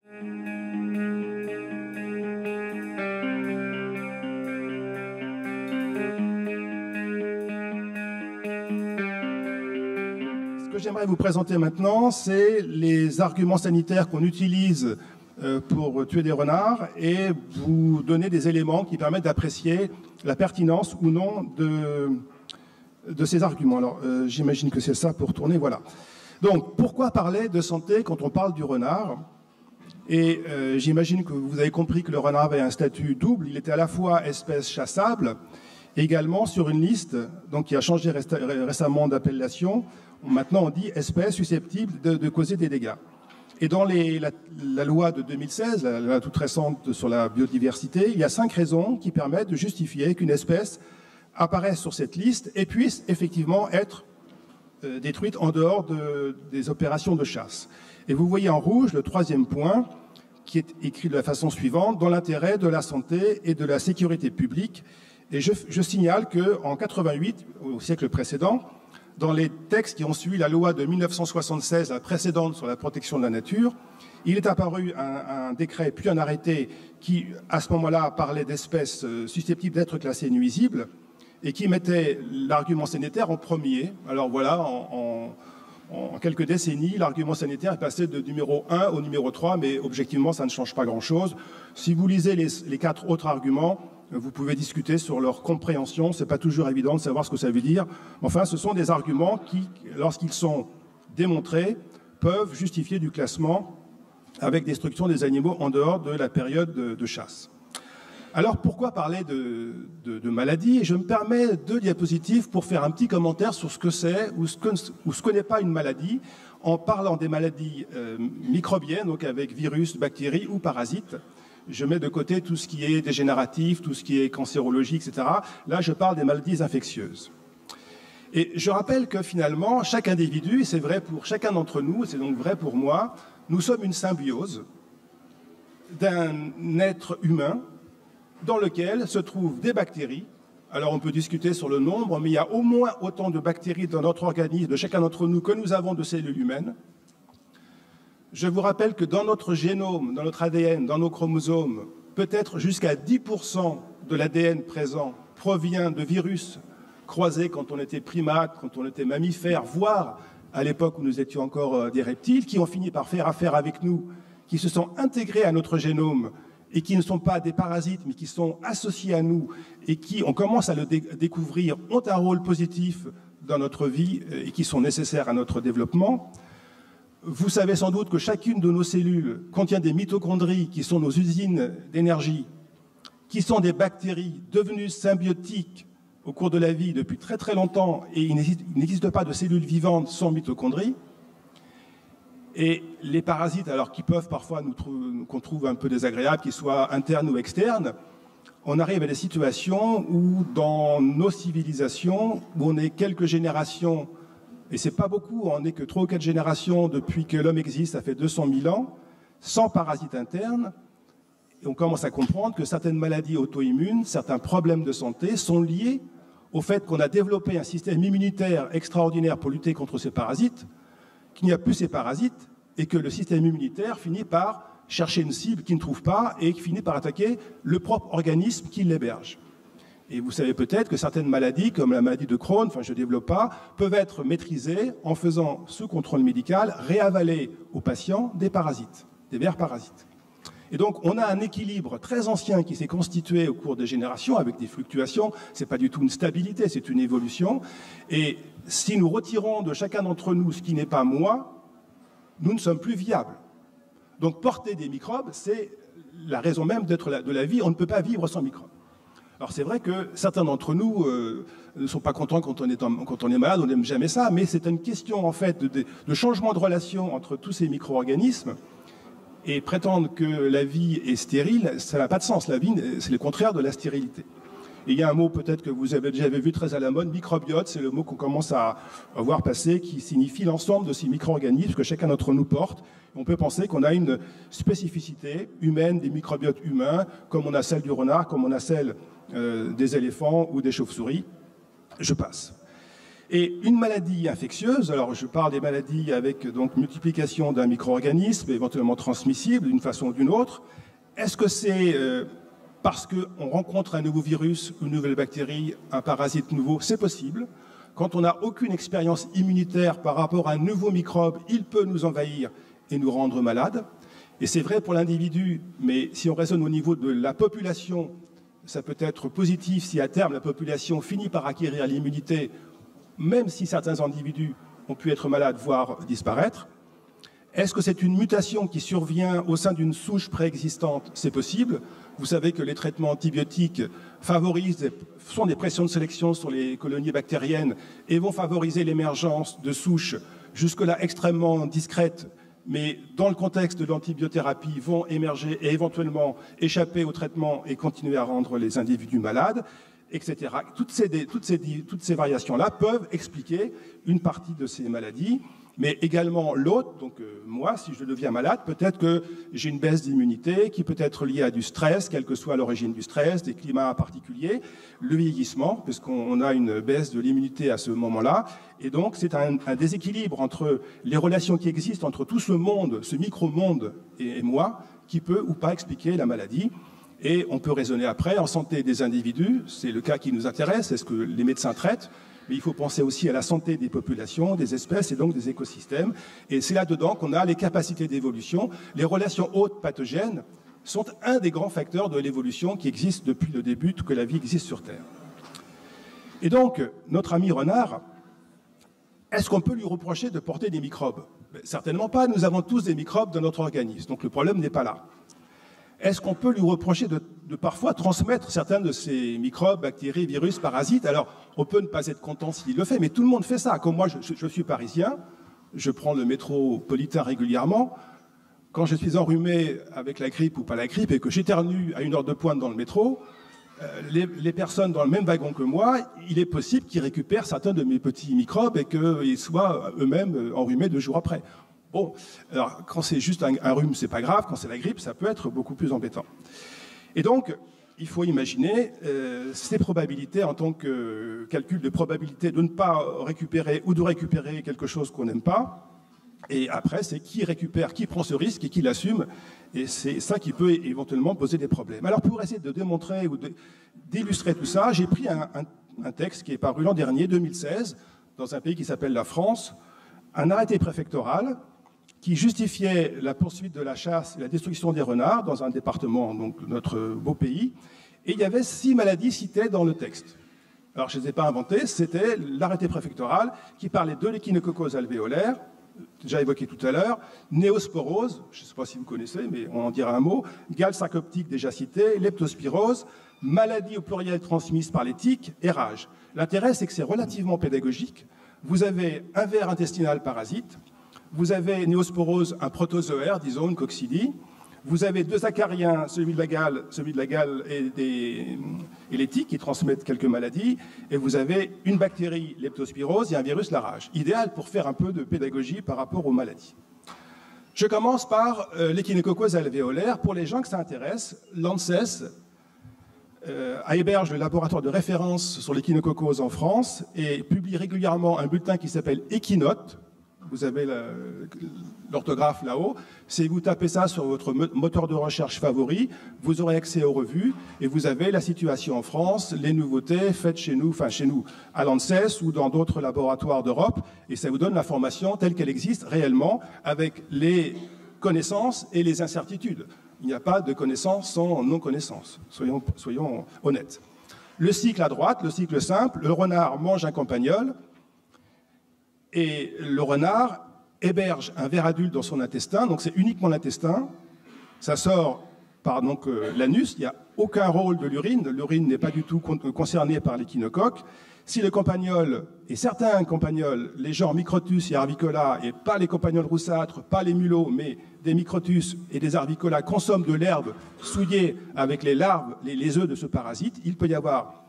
Ce que j'aimerais vous présenter maintenant, c'est les arguments sanitaires qu'on utilise pour tuer des renards et vous donner des éléments qui permettent d'apprécier la pertinence ou non de ces arguments. Alors, j'imagine que c'est ça pour tourner, voilà. Donc, pourquoi parler de santé quand on parle du renard? Et j'imagine que vous avez compris que le renard avait un statut double. Il était à la fois espèce chassable, et également sur une liste donc, qui a changé récemment d'appellation. Maintenant, on dit espèce susceptible de causer des dégâts. Et dans la loi de 2016, la loi toute récente sur la biodiversité, il y a 5 raisons qui permettent de justifier qu'une espèce apparaisse sur cette liste et puisse effectivement être détruite en dehors des opérations de chasse. Et vous voyez en rouge le 3e point qui est écrit de la façon suivante: dans l'intérêt de la santé et de la sécurité publique. Et je signale qu'en 88, au siècle précédent, dans les textes qui ont suivi la loi de 1976, la précédente sur la protection de la nature, il est apparu un décret puis un arrêté qui, à ce moment-là, parlait d'espèces susceptibles d'être classées nuisibles et qui mettait l'argument sanitaire en premier. Alors voilà, en quelques décennies, l'argument sanitaire est passé de numéro 1 au numéro 3, mais objectivement, ça ne change pas grand-chose. Si vous lisez les 4 autres arguments, vous pouvez discuter sur leur compréhension. Ce n'est pas toujours évident de savoir ce que ça veut dire. Enfin, ce sont des arguments qui, lorsqu'ils sont démontrés, peuvent justifier du classement avec destruction des animaux en dehors de la période de chasse. Alors, pourquoi parler de maladies? Et je me permets 2 diapositives pour faire un petit commentaire sur ce que c'est ou ce que n'est pas une maladie, en parlant des maladies microbiennes, donc avec virus, bactéries ou parasites. Je mets de côté tout ce qui est dégénératif, tout ce qui est cancérologie, etc. Là, je parle des maladies infectieuses. Et je rappelle que finalement, chaque individu, et c'est vrai pour chacun d'entre nous, c'est donc vrai pour moi, nous sommes une symbiose d'un être humain dans lequel se trouvent des bactéries. Alors on peut discuter sur le nombre, mais il y a au moins autant de bactéries dans notre organisme, de chacun d'entre nous, que nous avons de cellules humaines. Je vous rappelle que dans notre génome, dans notre ADN, dans nos chromosomes, peut-être jusqu'à 10% de l'ADN présent provient de virus croisés quand on était primates, quand on était mammifères, voire à l'époque où nous étions encore des reptiles, qui ont fini par faire affaire avec nous, qui se sont intégrés à notre génome et qui ne sont pas des parasites, mais qui sont associés à nous et qui, on commence à le découvrir, ont un rôle positif dans notre vie et qui sont nécessaires à notre développement. Vous savez sans doute que chacune de nos cellules contient des mitochondries qui sont nos usines d'énergie, qui sont des bactéries devenues symbiotiques au cours de la vie depuis très très longtemps, et il n'existe pas de cellules vivantes sans mitochondries. Et les parasites, alors qui peuvent parfois qu'on trouve un peu désagréables, qu'ils soient internes ou externes, on arrive à des situations où dans nos civilisations, où on est quelques générations, et c'est pas beaucoup, on n'est que 3 ou 4 générations depuis que l'homme existe, ça fait 200 000 ans, sans parasites internes, et on commence à comprendre que certaines maladies auto-immunes, certains problèmes de santé sont liés au fait qu'on a développé un système immunitaire extraordinaire pour lutter contre ces parasites, qu'il n'y a plus ces parasites, et que le système immunitaire finit par chercher une cible qu'il ne trouve pas, et qui finit par attaquer le propre organisme qui l'héberge. Et vous savez peut-être que certaines maladies, comme la maladie de Crohn, enfin je ne développe pas, peuvent être maîtrisées en faisant, sous contrôle médical, réavaler aux patients des parasites, des vers parasites. Et donc on a un équilibre très ancien qui s'est constitué au cours des générations avec des fluctuations. Ce n'est pas du tout une stabilité, c'est une évolution. Et si nous retirons de chacun d'entre nous ce qui n'est pas moi, nous ne sommes plus viables. Donc porter des microbes, c'est la raison même d'être de la vie. On ne peut pas vivre sans microbes. Alors c'est vrai que certains d'entre nous ne sont pas contents quand on est malade, on n'aime jamais ça, mais c'est une question en fait de changement de relation entre tous ces micro-organismes. Et prétendre que la vie est stérile, ça n'a pas de sens. La vie, c'est le contraire de la stérilité. Et il y a un mot peut-être que vous avez déjà vu très à la mode, microbiote, c'est le mot qu'on commence à voir passer, qui signifie l'ensemble de ces micro-organismes que chacun d'entre nous porte. On peut penser qu'on a une spécificité humaine des microbiotes humains, comme on a celle du renard, comme on a celle des éléphants ou des chauves-souris. Je passe. Et une maladie infectieuse, alors je parle des maladies avec donc multiplication d'un micro-organisme, éventuellement transmissible d'une façon ou d'une autre, est-ce que c'est parce qu'on rencontre un nouveau virus, une nouvelle bactérie, un parasite nouveau? C'est possible. Quand on n'a aucune expérience immunitaire par rapport à un nouveau microbe, il peut nous envahir et nous rendre malades. Et c'est vrai pour l'individu, mais si on raisonne au niveau de la population, ça peut être positif si à terme la population finit par acquérir l'immunité, même si certains individus ont pu être malades, voire disparaître. Est-ce que c'est une mutation qui survient au sein d'une souche préexistante? C'est possible. Vous savez que les traitements antibiotiques font des pressions de sélection sur les colonies bactériennes et vont favoriser l'émergence de souches jusque-là extrêmement discrètes, mais dans le contexte de l'antibiothérapie vont émerger et éventuellement échapper au traitement et continuer à rendre les individus malades, etc. Toutes ces variations-là peuvent expliquer une partie de ces maladies. Mais également l'autre, donc moi, si je deviens malade, peut-être que j'ai une baisse d'immunité qui peut être liée à du stress, quelle que soit l'origine du stress, des climats particuliers, le vieillissement, puisqu'on a une baisse de l'immunité à ce moment-là. Et donc, c'est un déséquilibre entre les relations qui existent entre tout ce monde, ce micro-monde et moi, qui peut ou pas expliquer la maladie. Et on peut raisonner après en santé des individus, c'est le cas qui nous intéresse, c'est ce que les médecins traitent. Mais il faut penser aussi à la santé des populations, des espèces et donc des écosystèmes. Et c'est là-dedans qu'on a les capacités d'évolution. Les relations hôtes pathogènes sont un des grands facteurs de l'évolution qui existe depuis le début que la vie existe sur Terre. Et donc, notre ami renard, est-ce qu'on peut lui reprocher de porter des microbes? Certainement pas, nous avons tous des microbes dans notre organisme, donc le problème n'est pas là. Est-ce qu'on peut lui reprocher de parfois transmettre certains de ces microbes, bactéries, virus, parasites? Alors, on peut ne pas être content s'il le fait, mais tout le monde fait ça. Comme moi, je suis parisien, je prends le métropolitain régulièrement. Quand je suis enrhumé avec la grippe ou pas la grippe et que j'éternue à 1 heure de pointe dans le métro, les personnes dans le même wagon que moi, il est possible qu'ils récupèrent certains de mes petits microbes et qu'ils soient eux-mêmes enrhumés 2 jours après. Bon, alors quand c'est juste un rhume, c'est pas grave. Quand c'est la grippe, ça peut être beaucoup plus embêtant. Et donc, il faut imaginer ces probabilités en tant que calcul de probabilité de ne pas récupérer ou de récupérer quelque chose qu'on n'aime pas. Et après, c'est qui récupère, qui prend ce risque et qui l'assume. Et c'est ça qui peut éventuellement poser des problèmes. Alors, pour essayer de démontrer ou d'illustrer tout ça, j'ai pris un texte qui est paru l'an dernier, 2016, dans un pays qui s'appelle la France, un arrêté préfectoral qui justifiait la poursuite de la chasse et la destruction des renards dans un département, donc notre beau pays. Et il y avait 6 maladies citées dans le texte. Alors, je ne les ai pas inventées, c'était l'arrêté préfectoral qui parlait de l'échinococose alvéolaire, déjà évoqué tout à l'heure, néosporose, je ne sais pas si vous connaissez, mais on en dira un mot, gale sarcoptique déjà cité, leptospirose, maladie au pluriel transmise par les tiques et rage. L'intérêt, c'est que c'est relativement pédagogique. Vous avez un ver intestinal parasite, vous avez néosporose, un protozoaire, disons, une coccidie. Vous avez 2 acariens, celui de la gale et les tiques qui transmettent quelques maladies. Et vous avez une bactérie, leptospirose, et un virus, la rage. Idéal pour faire un peu de pédagogie par rapport aux maladies. Je commence par l'échinococose alvéolaire. Pour les gens que ça intéresse, l'ANSES héberge le laboratoire de référence sur l'échinococose en France et publie régulièrement un bulletin qui s'appelle Echinote. Vous avez l'orthographe là-haut. Si vous tapez ça sur votre moteur de recherche favori, vous aurez accès aux revues et vous avez la situation en France, les nouveautés faites chez nous, enfin chez nous, à l'ANSES ou dans d'autres laboratoires d'Europe. Et ça vous donne l'information telle qu'elle existe réellement avec les connaissances et les incertitudes. Il n'y a pas de connaissance sans non-connaissance. Soyons honnêtes. Le cycle à droite, le cycle simple, le renard mange un campagnol. Et le renard héberge un ver adulte dans son intestin, donc c'est uniquement l'intestin. Ça sort par l'anus, il n'y a aucun rôle de l'urine. L'urine n'est pas du tout concernée par l'échinocoque. Si le campagnol, et certains campagnols, les genres Microtus et Arvicola, et pas les campagnols roussâtres, pas les mulots, mais des Microtus et des Arvicola, consomment de l'herbe souillée avec les larves, les œufs de ce parasite, il peut y avoir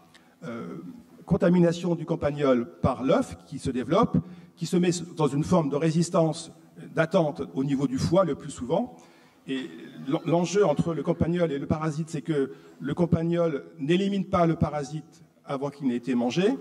contamination du campagnol par l'œuf qui se développe, qui se met dans une forme de résistance d'attente au niveau du foie le plus souvent. Et l'enjeu entre le campagnol et le parasite, c'est que le campagnol n'élimine pas le parasite avant qu'il n'ait été mangé.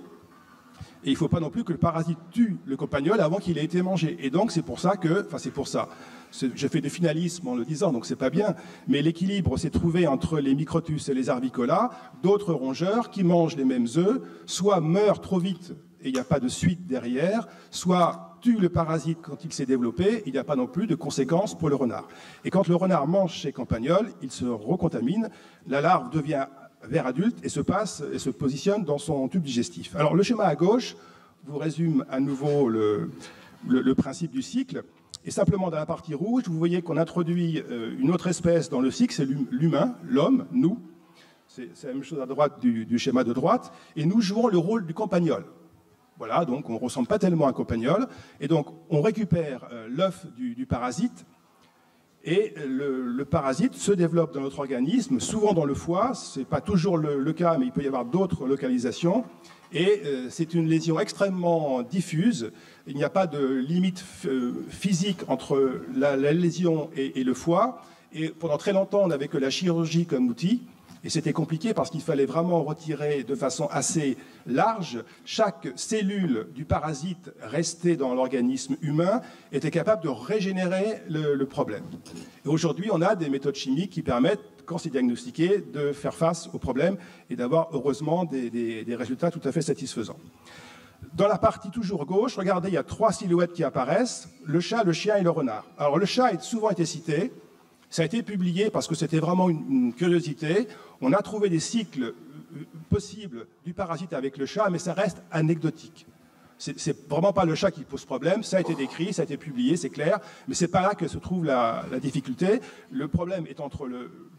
Et il ne faut pas non plus que le parasite tue le campagnol avant qu'il ait été mangé. Et donc c'est pour ça que, enfin c'est pour ça, j'ai fait des finalismes en le disant, donc c'est pas bien, mais l'équilibre s'est trouvé entre les microtus et les arbicolas, d'autres rongeurs qui mangent les mêmes œufs, soit meurent trop vite et il n'y a pas de suite derrière, soit tuent le parasite quand il s'est développé, il n'y a pas non plus de conséquences pour le renard. Et quand le renard mange ses campagnols, il se recontamine, la larve devient vers adulte et se positionne dans son tube digestif. Alors le schéma à gauche vous résume à nouveau le principe du cycle. Et simplement dans la partie rouge, vous voyez qu'on introduit une autre espèce dans le cycle, c'est l'humain, l'homme, nous. C'est la même chose à droite du schéma de droite. Et nous jouons le rôle du campagnol. Voilà, donc on ne ressemble pas tellement à un campagnol. Et donc on récupère l'œuf du parasite. Et le parasite se développe dans notre organisme, souvent dans le foie. Ce n'est pas toujours le cas, mais il peut y avoir d'autres localisations. Et c'est une lésion extrêmement diffuse. Il n'y a pas de limite physique entre la lésion et le foie. Et pendant très longtemps, on n'avait que la chirurgie comme outil. Et c'était compliqué parce qu'il fallait vraiment retirer de façon assez large. Chaque cellule du parasite restée dans l'organisme humain était capable de régénérer le problème. Et aujourd'hui, on a des méthodes chimiques qui permettent, quand c'est diagnostiqué, de faire face au problème et d'avoir heureusement des résultats tout à fait satisfaisants. Dans la partie toujours gauche, regardez, il y a 3 silhouettes qui apparaissent, le chat, le chien et le renard. Alors le chat a souvent été cité. Ça a été publié parce que c'était vraiment une curiosité. On a trouvé des cycles possibles du parasite avec le chat, mais ça reste anecdotique. C'est vraiment pas le chat qui pose problème. Ça a été décrit, ça a été publié, c'est clair, mais c'est pas là que se trouve la difficulté. Le problème est entre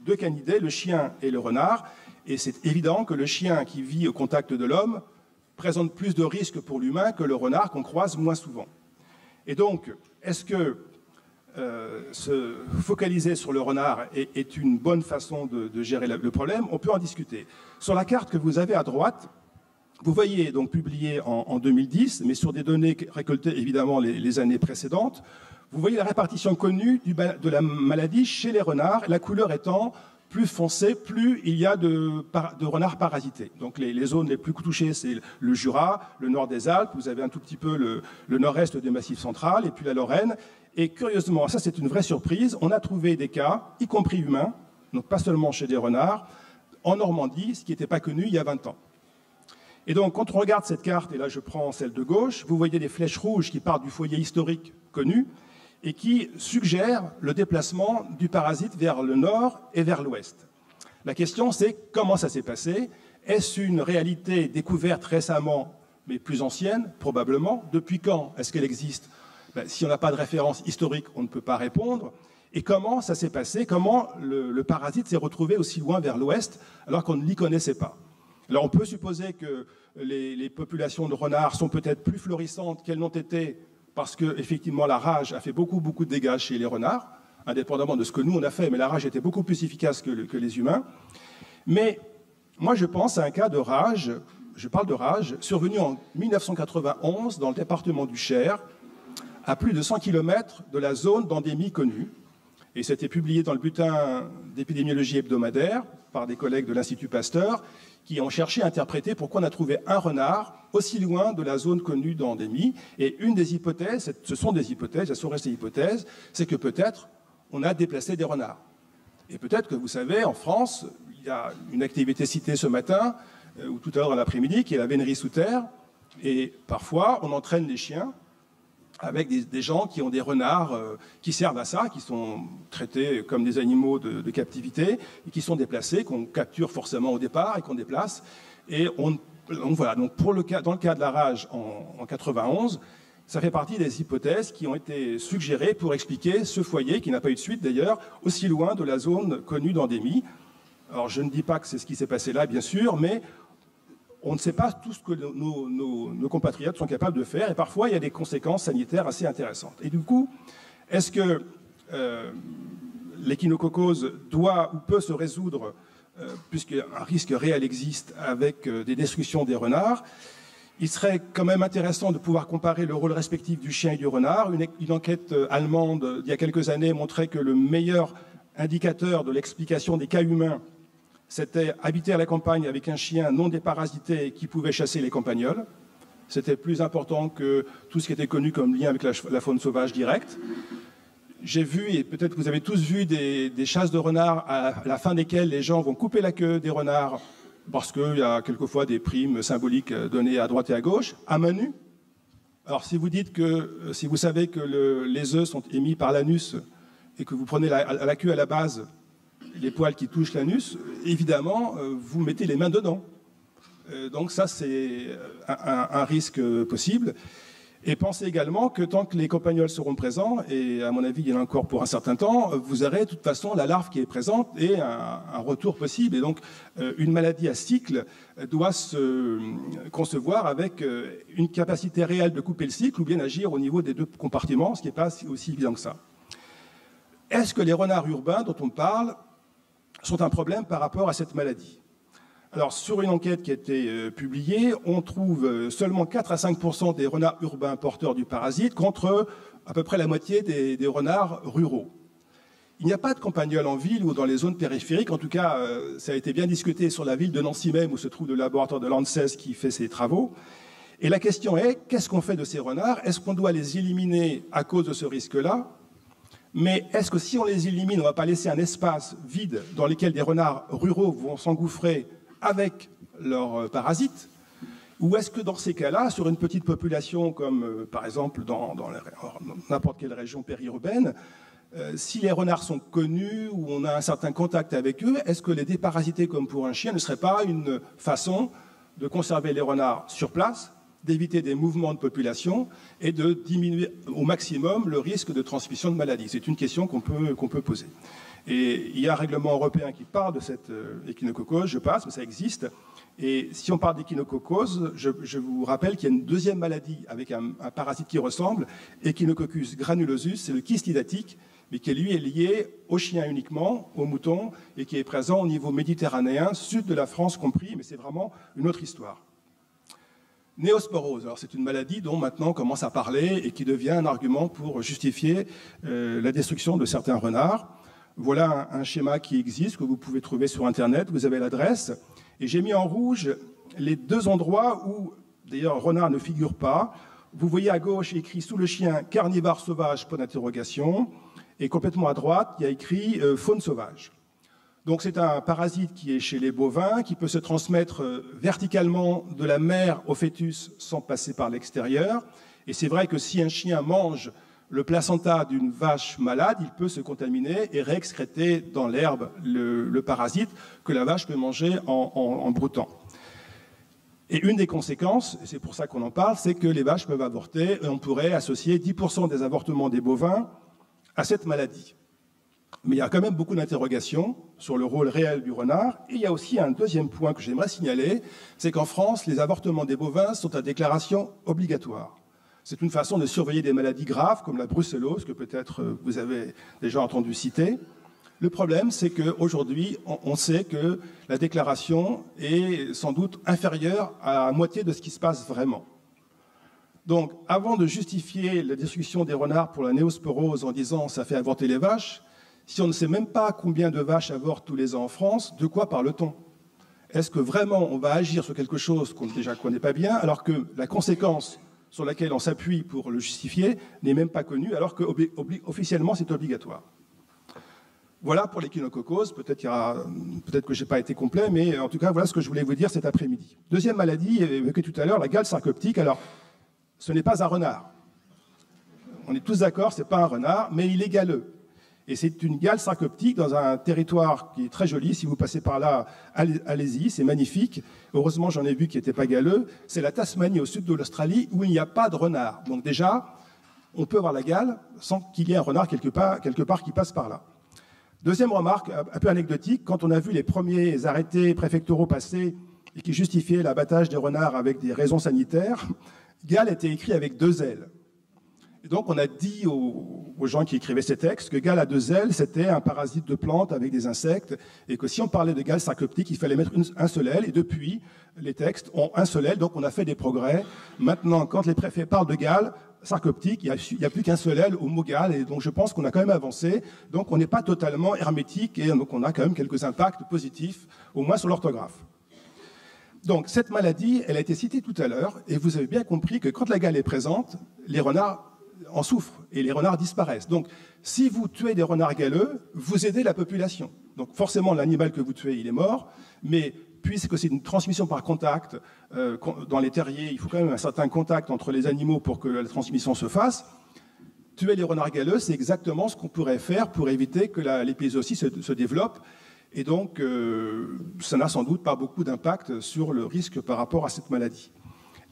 deux canidés, le chien et le renard, et c'est évident que le chien qui vit au contact de l'homme présente plus de risques pour l'humain que le renard qu'on croise moins souvent. Et donc, est-ce que se focaliser sur le renard est une bonne façon de gérer le problème? On peut en discuter. Sur la carte que vous avez à droite, vous voyez, donc publiée en 2010, mais sur des données récoltées évidemment les années précédentes, vous voyez la répartition connue de la maladie chez les renards, la couleur étant plus foncée, plus il y a de renards parasités. Donc les zones les plus touchées, c'est le Jura, le nord des Alpes, vous avez un tout petit peu le nord-est des Massifs central, et puis la Lorraine. Et curieusement, ça c'est une vraie surprise, on a trouvé des cas, y compris humains, donc pas seulement chez des renards, en Normandie, ce qui n'était pas connu il y a 20 ans. Et donc quand on regarde cette carte, et là je prends celle de gauche, vous voyez des flèches rouges qui partent du foyer historique connu et qui suggèrent le déplacement du parasite vers le nord et vers l'ouest. La question c'est comment ça s'est passé? Est-ce une réalité découverte récemment, mais plus ancienne, probablement? Depuis quand est-ce qu'elle existe? Si on n'a pas de référence historique, on ne peut pas répondre. Et comment ça s'est passé? Comment le parasite s'est retrouvé aussi loin vers l'ouest alors qu'on ne l'y connaissait pas? Alors on peut supposer que les populations de renards sont peut-être plus florissantes qu'elles n'ont été parce que effectivement la rage a fait beaucoup de dégâts chez les renards, indépendamment de ce que nous on a fait, mais la rage était beaucoup plus efficace que les humains. Mais moi je pense à un cas de rage, je parle de rage, survenu en 1991 dans le département du Cher, à plus de 100 km de la zone d'endémie connue. Et c'était publié dans le bulletin d'épidémiologie hebdomadaire par des collègues de l'Institut Pasteur qui ont cherché à interpréter pourquoi on a trouvé un renard aussi loin de la zone connue d'endémie. Et une des hypothèses, ce sont des hypothèses, elles sont restées hypothèses, c'est que peut-être on a déplacé des renards. Et peut-être que vous savez, en France, il y a une activité citée ce matin, ou tout à l'heure dans l'après-midi, qui est la vénerie sous terre. Et parfois, on entraîne les chiens avec des gens qui ont des renards qui servent à ça, qui sont traités comme des animaux de captivité, et qui sont déplacés, qu'on capture forcément au départ et qu'on déplace. Et voilà, donc dans le cas de la rage en 91, ça fait partie des hypothèses qui ont été suggérées pour expliquer ce foyer, qui n'a pas eu de suite d'ailleurs, aussi loin de la zone connue d'endémie. Alors je ne dis pas que c'est ce qui s'est passé là, bien sûr, mais on ne sait pas tout ce que nos compatriotes sont capables de faire, et parfois il y a des conséquences sanitaires assez intéressantes. Et du coup, est-ce que l'échinococose doit ou peut se résoudre, puisqu'un risque réel existe avec des destructions des renards? Il serait quand même intéressant de pouvoir comparer le rôle respectif du chien et du renard. Une enquête allemande d'il y a quelques années montrait que le meilleur indicateur de l'explication des cas humains, c'était habiter à la campagne avec un chien non déparasité qui pouvait chasser les campagnols. C'était plus important que tout ce qui était connu comme lien avec la faune sauvage directe. J'ai vu, et peut-être que vous avez tous vu, des chasses de renards à la fin desquelles les gens vont couper la queue des renards parce qu'il y a quelquefois des primes symboliques données à droite et à gauche, à main nue. Alors si vous dites que, si vous savez que les œufs sont émis par l'anus et que vous prenez la queue à la base, les poils qui touchent l'anus, évidemment, vous mettez les mains dedans. Donc ça, c'est un risque possible. Et pensez également que tant que les campagnols seront présents, et à mon avis, il y en a encore pour un certain temps, vous aurez de toute façon la larve qui est présente et un retour possible. Et donc, une maladie à cycle doit se concevoir avec une capacité réelle de couper le cycle ou bien agir au niveau des deux compartiments, ce qui n'est pas aussi évident que ça. Est-ce que les renards urbains dont on parle sont un problème par rapport à cette maladie ? Alors, sur une enquête qui a été publiée, on trouve seulement 4 à 5% des renards urbains porteurs du parasite contre à peu près la moitié des renards ruraux. Il n'y a pas de campagnol en ville ou dans les zones périphériques. En tout cas, ça a été bien discuté sur la ville de Nancy même, où se trouve le laboratoire de l'ANSES qui fait ses travaux. Et la question est, qu'est-ce qu'on fait de ces renards? Est-ce qu'on doit les éliminer à cause de ce risque-là? Mais est-ce que si on les élimine, on ne va pas laisser un espace vide dans lequel des renards ruraux vont s'engouffrer avec leurs parasites, ou est-ce que dans ces cas-là, sur une petite population comme par exemple dans n'importe quelle région périurbaine, si les renards sont connus ou on a un certain contact avec eux, est-ce que les déparasiter comme pour un chien ne serait pas une façon de conserver les renards sur place, d'éviter des mouvements de population et de diminuer au maximum le risque de transmission de maladies? C'est une question qu'on peut poser. Et il y a un règlement européen qui parle de cette échinococose, je passe, mais ça existe. Et si on parle d'échinococose, je vous rappelle qu'il y a une deuxième maladie avec un parasite qui ressemble, Echinococcus granulosus, c'est le kyste hydatique, mais qui lui est lié aux chiens uniquement, aux moutons, et qui est présent au niveau méditerranéen, sud de la France compris, mais c'est vraiment une autre histoire. Néosporose, alors c'est une maladie dont maintenant on commence à parler et qui devient un argument pour justifier la destruction de certains renards. Voilà un schéma qui existe, que vous pouvez trouver sur Internet, vous avez l'adresse. Et j'ai mis en rouge les deux endroits où, d'ailleurs, renard ne figure pas. Vous voyez à gauche écrit sous le chien « carnivore sauvage », point d'interrogation. Et complètement à droite, il y a écrit « faune sauvage ». Donc c'est un parasite qui est chez les bovins, qui peut se transmettre verticalement de la mère au fœtus sans passer par l'extérieur. Et c'est vrai que si un chien mange le placenta d'une vache malade, il peut se contaminer et réexcréter dans l'herbe le parasite que la vache peut manger en broutant. Et une des conséquences, et c'est pour ça qu'on en parle, c'est que les vaches peuvent avorter et on pourrait associer 10% des avortements des bovins à cette maladie. Mais il y a quand même beaucoup d'interrogations sur le rôle réel du renard. Et il y a aussi un deuxième point que j'aimerais signaler, c'est qu'en France, les avortements des bovins sont à déclaration obligatoire. C'est une façon de surveiller des maladies graves comme la brucellose, que peut-être vous avez déjà entendu citer. Le problème, c'est qu'aujourd'hui, on sait que la déclaration est sans doute inférieure à la moitié de ce qui se passe vraiment. Donc, avant de justifier la destruction des renards pour la néosporose en disant « ça fait avorter les vaches », si on ne sait même pas combien de vaches avortent tous les ans en France, de quoi parle-t-on? Est-ce que vraiment on va agir sur quelque chose qu'on déjà connaît pas bien, alors que la conséquence sur laquelle on s'appuie pour le justifier n'est même pas connue, alors qu'officiellement c'est obligatoire? Voilà pour l'échinococose. Peut-être que je n'ai pas été complet, mais en tout cas, voilà ce que je voulais vous dire cet après-midi. Deuxième maladie, évoquée tout à l'heure, la gale sarcoptique. Alors, ce n'est pas un renard. On est tous d'accord, ce n'est pas un renard, mais il est galeux. Et c'est une gale sarcoptique dans un territoire qui est très joli. Si vous passez par là, allez-y, c'est magnifique. Heureusement, j'en ai vu qui n'était pas galeux. C'est la Tasmanie, au sud de l'Australie, où il n'y a pas de renard. Donc déjà, on peut avoir la gale sans qu'il y ait un renard quelque part qui passe par là. Deuxième remarque, un peu anecdotique, quand on a vu les premiers arrêtés préfectoraux passer et qui justifiaient l'abattage des renards avec des raisons sanitaires, gale était écrit avec 2 ailes. Et donc, on a dit aux gens qui écrivaient ces textes que gale à 2 ailes, c'était un parasite de plantes avec des insectes, et que si on parlait de gale sarcoptique, il fallait mettre un seul aile, et depuis, les textes ont un seul aile, donc on a fait des progrès. Maintenant, quand les préfets parlent de gale sarcoptique, il n'y a plus qu'un seul aile au mot gale, et donc je pense qu'on a quand même avancé, donc on n'est pas totalement hermétique, et donc on a quand même quelques impacts positifs, au moins sur l'orthographe. Donc cette maladie, elle a été citée tout à l'heure, et vous avez bien compris que quand la gale est présente, les renards en souffrent et les renards disparaissent. Donc si vous tuez des renards galeux, vous aidez la population. Donc forcément l'animal que vous tuez, il est mort, mais puisque c'est une transmission par contact, dans les terriers, il faut quand même un certain contact entre les animaux pour que la transmission se fasse. Tuer les renards galeux, c'est exactement ce qu'on pourrait faire pour éviter que l'épizootie se développe. Et donc, ça n'a sans doute pas beaucoup d'impact sur le risque par rapport à cette maladie.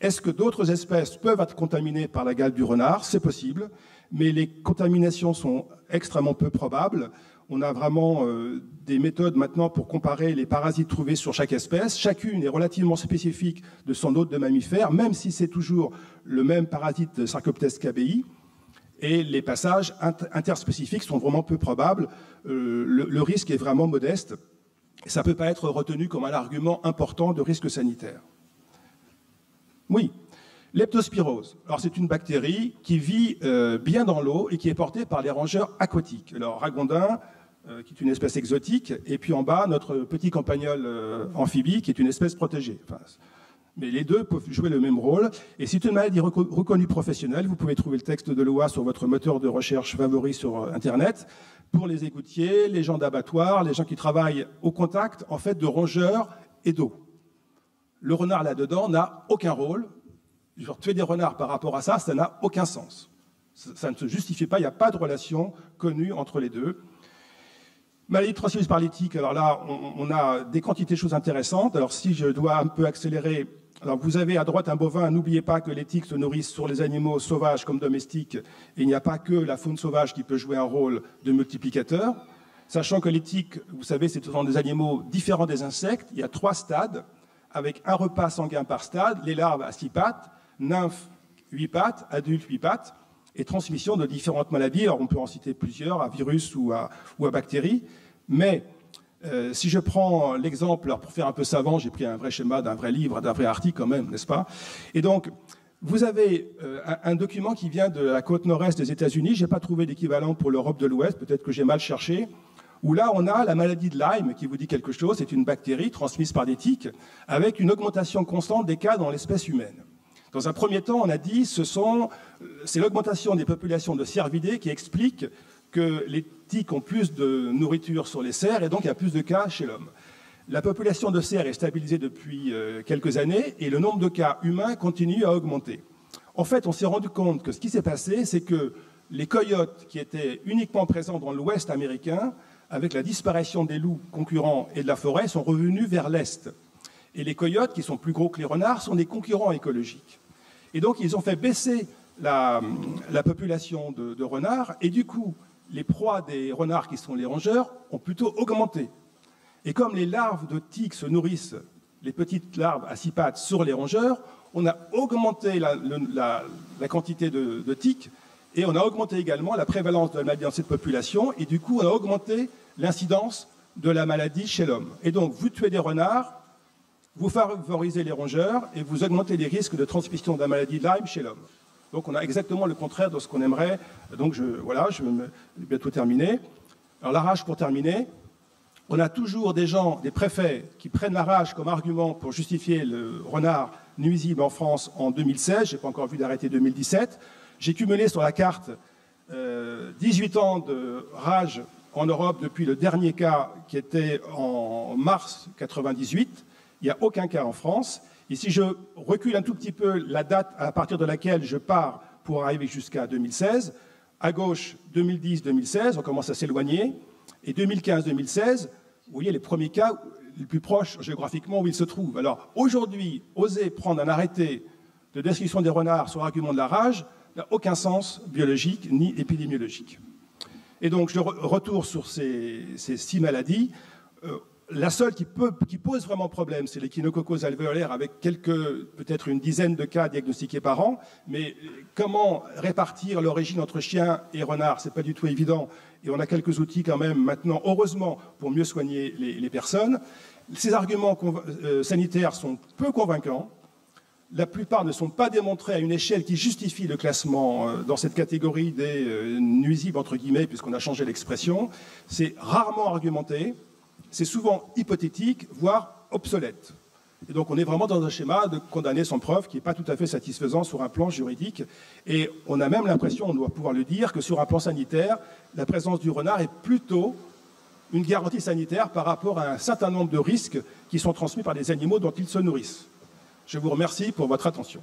Est-ce que d'autres espèces peuvent être contaminées par la gale du renard? C'est possible, mais les contaminations sont extrêmement peu probables. On a vraiment des méthodes maintenant pour comparer les parasites trouvés sur chaque espèce. Chacune est relativement spécifique de son hôte de mammifère, même si c'est toujours le même parasite Sarcoptes cabeyi. Et les passages interspécifiques sont vraiment peu probables. Le risque est vraiment modeste. Et ça ne peut pas être retenu comme un argument important de risque sanitaire. Oui, leptospirose. Alors c'est une bactérie qui vit bien dans l'eau et qui est portée par les rongeurs aquatiques. Alors ragondin, qui est une espèce exotique, et puis en bas, notre petit campagnol amphibie, qui est une espèce protégée. Enfin, mais les deux peuvent jouer le même rôle. Et c'est une maladie reconnue professionnelle. Vous pouvez trouver le texte de loi sur votre moteur de recherche favori sur Internet. Pour les égoutiers, les gens d'abattoir, les gens qui travaillent au contact, en fait, de rongeurs et d'eau. Le renard là-dedans n'a aucun rôle. Genre, tuer des renards par rapport à ça, ça n'a aucun sens. Ça ne se justifie pas, il n'y a pas de relation connue entre les deux. Maladie transmise par les tiques, alors là, on a des quantités de choses intéressantes. Alors si je dois un peu accélérer, alors vous avez à droite un bovin, n'oubliez pas que les tiques se nourrissent sur les animaux sauvages comme domestiques, et il n'y a pas que la faune sauvage qui peut jouer un rôle de multiplicateur. Sachant que les tiques, vous savez, ce sont des animaux différents des insectes, il y a 3 stades, avec un repas sanguin par stade, les larves à 6 pattes, nymphes 8 pattes, adultes 8 pattes, et transmission de différentes maladies. Alors on peut en citer plusieurs, à virus ou à bactéries. Mais si je prends l'exemple, alors pour faire un peu savant, j'ai pris un vrai schéma d'un vrai livre, d'un vrai article quand même, n'est-ce pas? Et donc, vous avez un document qui vient de la côte nord-est des États-Unis. Je n'ai pas trouvé d'équivalent pour l'Europe de l'Ouest, peut-être que j'ai mal cherché, où là, on a la maladie de Lyme qui vous dit quelque chose. C'est une bactérie transmise par des tiques, avec une augmentation constante des cas dans l'espèce humaine. Dans un premier temps, on a dit c'est l'augmentation des populations de cervidés qui explique que les tiques ont plus de nourriture sur les cerfs et donc il y a plus de cas chez l'homme. La population de cerfs est stabilisée depuis quelques années et le nombre de cas humains continue à augmenter. En fait, on s'est rendu compte que ce qui s'est passé, c'est que les coyotes qui étaient uniquement présents dans l'ouest américain, avec la disparition des loups concurrents et de la forêt, sont revenus vers l'est. Et les coyotes, qui sont plus gros que les renards, sont des concurrents écologiques. Et donc, ils ont fait baisser la population de renards, et du coup, les proies des renards, qui sont les rongeurs, ont plutôt augmenté. Et comme les larves de tiques se nourrissent, les petites larves à 6 pattes, sur les rongeurs, on a augmenté la quantité de tiques, et on a augmenté également la prévalence de la maladie dans cette population, et du coup, on a augmenté l'incidence de la maladie chez l'homme. Et donc, vous tuez des renards, vous favorisez les rongeurs et vous augmentez les risques de transmission de la maladie de Lyme chez l'homme. Donc on a exactement le contraire de ce qu'on aimerait. Donc je vais bientôt terminer. Alors la rage pour terminer. On a toujours des préfets qui prennent la rage comme argument pour justifier le renard nuisible en France en 2016. Je n'ai pas encore vu d'arrêté 2017. J'ai cumulé sur la carte 18 ans de rage en Europe depuis le dernier cas qui était en mars 98. Il n'y a aucun cas en France. Et si je recule un tout petit peu la date à partir de laquelle je pars pour arriver jusqu'à 2016, à gauche, 2010-2016, on commence à s'éloigner. Et 2015-2016, vous voyez les premiers cas les plus proches géographiquement où ils se trouvent. Alors aujourd'hui, oser prendre un arrêté de description des renards sur l'argument de la rage n'a aucun sens biologique ni épidémiologique. Et donc je retourne sur ces 6 maladies. La seule qui pose vraiment problème, c'est l'échinococcose alvéolaire avec peut-être une dizaine de cas diagnostiqués par an. Mais comment répartir l'origine entre chiens et renards, c'est pas du tout évident. Et on a quelques outils quand même maintenant, heureusement, pour mieux soigner les personnes. Ces arguments sanitaires sont peu convaincants. La plupart ne sont pas démontrés à une échelle qui justifie le classement dans cette catégorie des nuisibles, entre guillemets, puisqu'on a changé l'expression. C'est rarement argumenté. C'est souvent hypothétique, voire obsolète. Et donc on est vraiment dans un schéma de condamner sans preuve qui n'est pas tout à fait satisfaisant sur un plan juridique. Et on a même l'impression, on doit pouvoir le dire, que sur un plan sanitaire, la présence du renard est plutôt une garantie sanitaire par rapport à un certain nombre de risques qui sont transmis par les animaux dont ils se nourrissent. Je vous remercie pour votre attention.